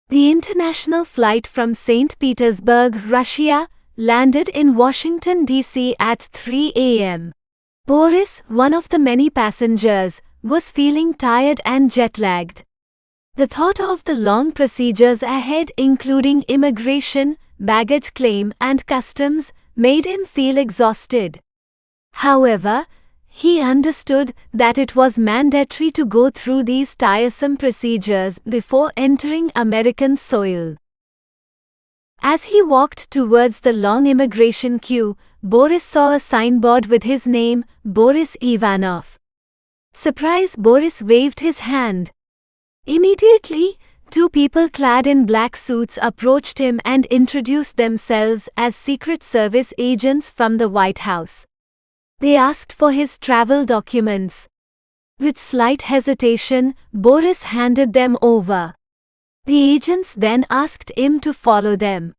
The international flight from St. Petersburg, Russia, landed in Washington, D.C. at 3 a.m. Boris, one of the many passengers, was feeling tired and jet-lagged. The thought of the long procedures ahead, including immigration, baggage claim, and customs, made him feel exhausted. However, he understood that it was mandatory to go through these tiresome procedures before entering American soil. As he walked towards the long immigration queue, Boris saw a signboard with his name, Boris Ivanov. Surprised, Boris waved his hand. Immediately, two people clad in black suits approached him and introduced themselves as Secret Service agents from the White House. They asked for his travel documents. With slight hesitation, Boris handed them over. The agents then asked him to follow them.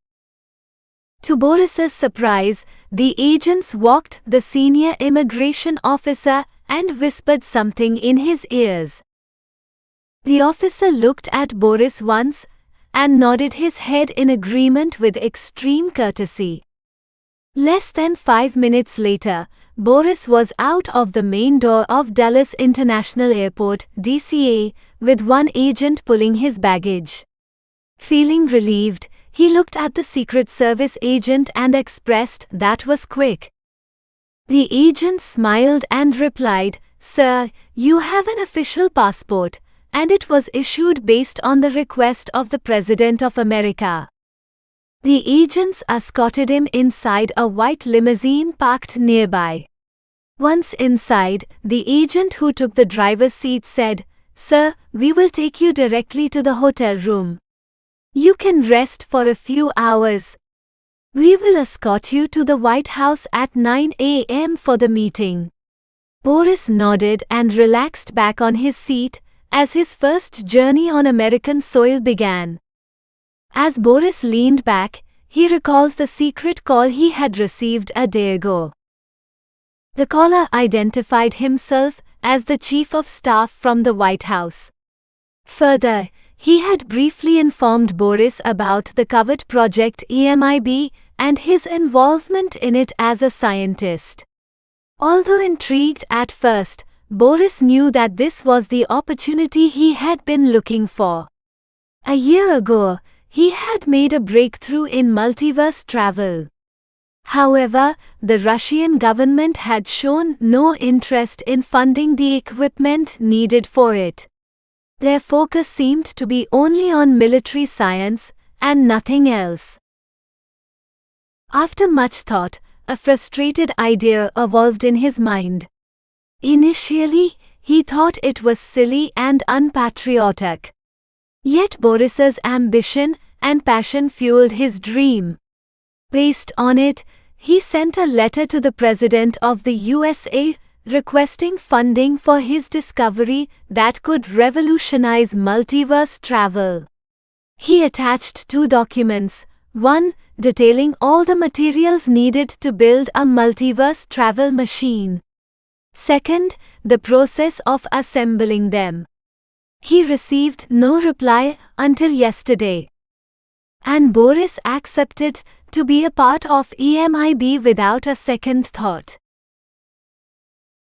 To Boris's surprise, the agents walked the senior immigration officer and whispered something in his ears. The officer looked at Boris once and nodded his head in agreement with extreme courtesy. Less than 5 minutes later, Boris was out of the main door of Dulles International Airport, DCA, with one agent pulling his baggage. Feeling relieved, he looked at the Secret Service agent and expressed that was quick. The agent smiled and replied, "Sir, you have an official passport, and it was issued based on the request of the President of America." The agents escorted him inside a white limousine parked nearby. Once inside, the agent who took the driver's seat said, "Sir, we will take you directly to the hotel room. You can rest for a few hours. We will escort you to the White House at 9 a.m. for the meeting." Boris nodded and relaxed back on his seat as his first journey on American soil began. As Boris leaned back, he recalled the secret call he had received a day ago. The caller identified himself as the Chief of Staff from the White House. Further, he had briefly informed Boris about the covered project EMIB and his involvement in it as a scientist. Although intrigued at first, Boris knew that this was the opportunity he had been looking for. A year ago, he had made a breakthrough in multiverse travel. However, the Russian government had shown no interest in funding the equipment needed for it. Their focus seemed to be only on military science and nothing else. After much thought, a frustrated idea evolved in his mind. Initially, he thought it was silly and unpatriotic. Yet Boris's ambition and passion fueled his dream. Based on it, he sent a letter to the President of the USA requesting funding for his discovery that could revolutionize multiverse travel. He attached 2 documents, one detailing all the materials needed to build a multiverse travel machine. Second, the process of assembling them. He received no reply until yesterday. And Boris accepted to be a part of EMIB without a second thought.